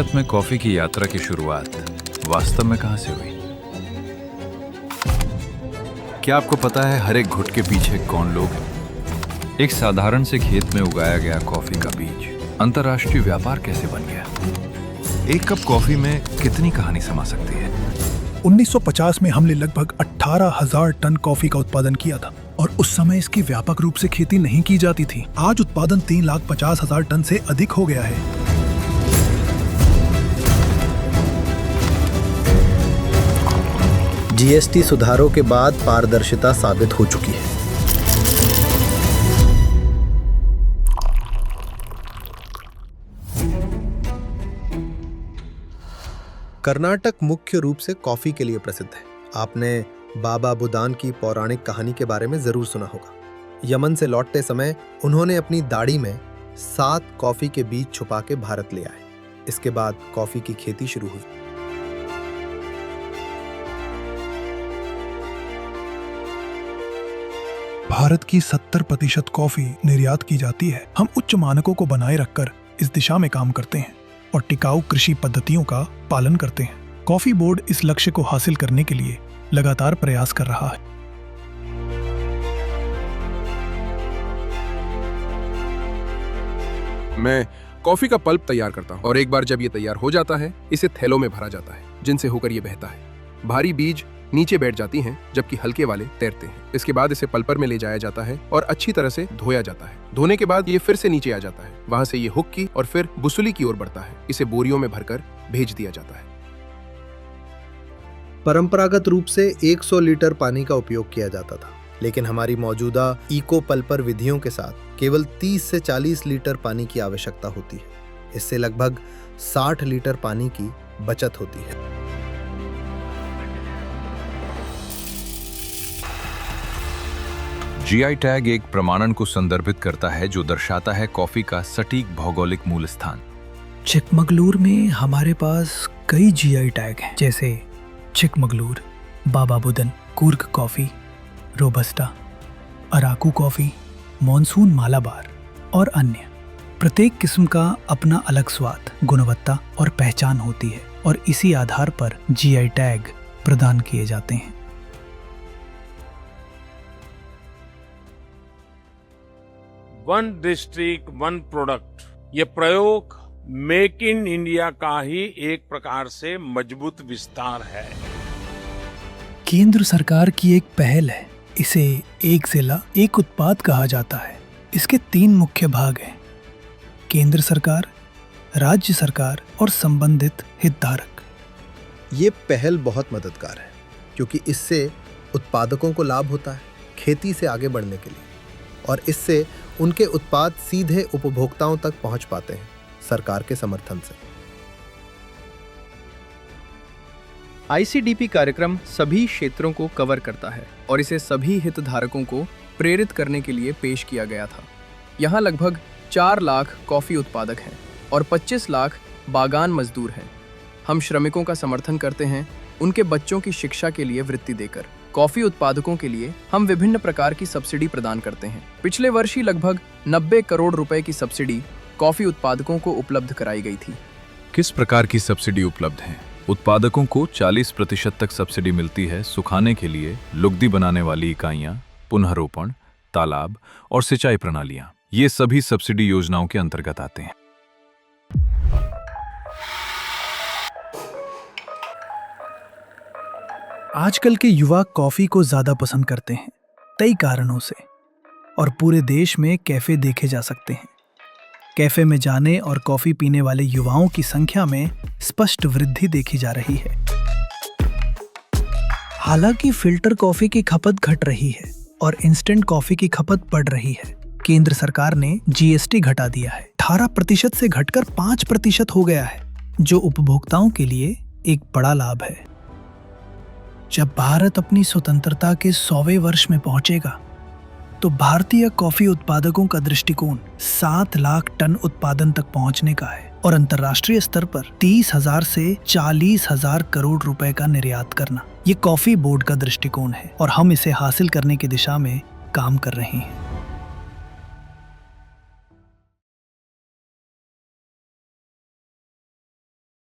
भारत में कॉफी की यात्रा की शुरुआत वास्तव में कहां से हुई? क्या आपको पता है हर एक घुट के पीछे कौन लोग हैं? एक साधारण से खेत में उगाया गया कॉफी का बीज अंतर्राष्ट्रीय व्यापार कैसे बन गया? एक कप कॉफी में कितनी कहानी समा सकती है? 1950 में हमने लगभग 18,000 टन कॉफी का उत्पादन किया था और उस समय इसकी व्यापक रूप से खेती नहीं की जाती थी। आज उत्पादन 3,50,000 टन से अधिक हो गया है। जीएसटी सुधारों के बाद पारदर्शिता साबित हो चुकी है। कर्नाटक मुख्य रूप से कॉफी के लिए प्रसिद्ध है। आपने बाबा बुदान की पौराणिक कहानी के बारे में जरूर सुना होगा। यमन से लौटते समय उन्होंने अपनी दाढ़ी में 7 कॉफी के बीज छुपा के भारत ले आए। इसके बाद कॉफी की खेती शुरू हुई। भारत की 70% कॉफी निर्यात की जाती है। हम उच्च मानकों को बनाए रखकर इस दिशा में काम करते हैं और टिकाऊ कृषि पद्धतियों का पालन करते हैं। कॉफी बोर्ड इस लक्ष्य को हासिल करने के लिए लगातार प्रयास कर रहा है। मैं कॉफी का पल्प तैयार करता हूं और एक बार जब ये तैयार हो जाता है इसे थैलों में भरा जाता है जिनसे होकर ये बहता है। भारी बीज नीचे बैठ जाती हैं जबकि हल्के वाले तैरते हैं। इसके बाद इसे पल्पर में ले जाया जाता है और अच्छी तरह से धोया जाता है। धोने के बाद ये फिर से नीचे आ जाता है। वहां से ये हुक की और फिर बुसुली की ओर बढ़ता है। इसे बोरियों में भरकर भेज दिया जाता है। परंपरागत रूप से 100 लीटर पानी का उपयोग किया जाता था, लेकिन हमारी मौजूदा इको पल्पर विधियों के साथ केवल 30 से 40 लीटर पानी की आवश्यकता होती है। इससे लगभग 60 लीटर पानी की बचत होती है। जीआई टैग एक प्रमाणन को संदर्भित करता है जो दर्शाता है कॉफी का सटीक भौगोलिक मूल स्थान। चिकमगलूर में हमारे पास कई जीआई टैग हैं, जैसे Chikmagalur, Baba Budan, Coorg coffee, robusta, Araku coffee, monsoon Malabar और अन्य। प्रत्येक किस्म का अपना अलग स्वाद, गुणवत्ता और पहचान होती है और इसी आधार पर जीआई टैग प्रदान किए जाते हैं। वन डिस्ट्रिक्ट वन प्रोडक्ट, ये प्रयोग मेक इन इंडिया का ही एक प्रकार से मजबूत विस्तार है। केंद्र सरकार की एक पहल है। इसे एक जिला एक उत्पाद कहा जाता है। इसके 3 मुख्य भाग हैं: केंद्र सरकार, राज्य सरकार और संबंधित हितधारक। ये पहल बहुत मददगार है क्योंकि इससे उत्पादकों को लाभ होता है खेती से आगे बढ़ने के लिए, और इससे उनके उत्पाद सीधे उपभोक्ताओं तक पहुंच पाते हैं सरकार के समर्थन से। आईसीडीपी कार्यक्रम सभी क्षेत्रों को कवर करता है और इसे सभी हितधारकों को प्रेरित करने के लिए पेश किया गया था। यहाँ लगभग 4 लाख कॉफी उत्पादक हैं और 25 लाख बागान मजदूर हैं। हम श्रमिकों का समर्थन करते हैं, उनके बच्चों की शिक्षा के लिए वृत्ति देकर। कॉफी उत्पादकों के लिए हम विभिन्न प्रकार की सब्सिडी प्रदान करते हैं। पिछले वर्ष ही लगभग 90 करोड़ रुपए की सब्सिडी कॉफी उत्पादकों को उपलब्ध कराई गई थी। किस प्रकार की सब्सिडी उपलब्ध है? उत्पादकों को 40% तक सब्सिडी मिलती है सुखाने के लिए लुगदी बनाने वाली इकाइयां, पुनर्रोपण, तालाब और सिंचाई प्रणालियां। ये सभी सब्सिडी योजनाओं के अंतर्गत आते हैं। आजकल के युवा कॉफी को ज्यादा पसंद करते हैं कई कारणों से, और पूरे देश में कैफे देखे जा सकते हैं। कैफे में जाने और कॉफी पीने वाले युवाओं की संख्या में स्पष्ट वृद्धि देखी जा रही है। हालांकि फिल्टर कॉफी की खपत घट रही है और इंस्टेंट कॉफी की खपत बढ़ रही है। केंद्र सरकार ने जीएसटी घटा दिया है। 18% से घटकर 5% हो गया है, जो उपभोक्ताओं के लिए एक बड़ा लाभ है। जब भारत अपनी स्वतंत्रता के 100वें वर्ष में पहुंचेगा तो भारतीय कॉफी उत्पादकों का दृष्टिकोण 7 लाख टन उत्पादन तक पहुंचने का है और अंतर्राष्ट्रीय स्तर पर 30,000 से 40,000 करोड़ रुपए का निर्यात करना। ये कॉफी बोर्ड का दृष्टिकोण है और हम इसे हासिल करने की दिशा में काम कर रहे हैं।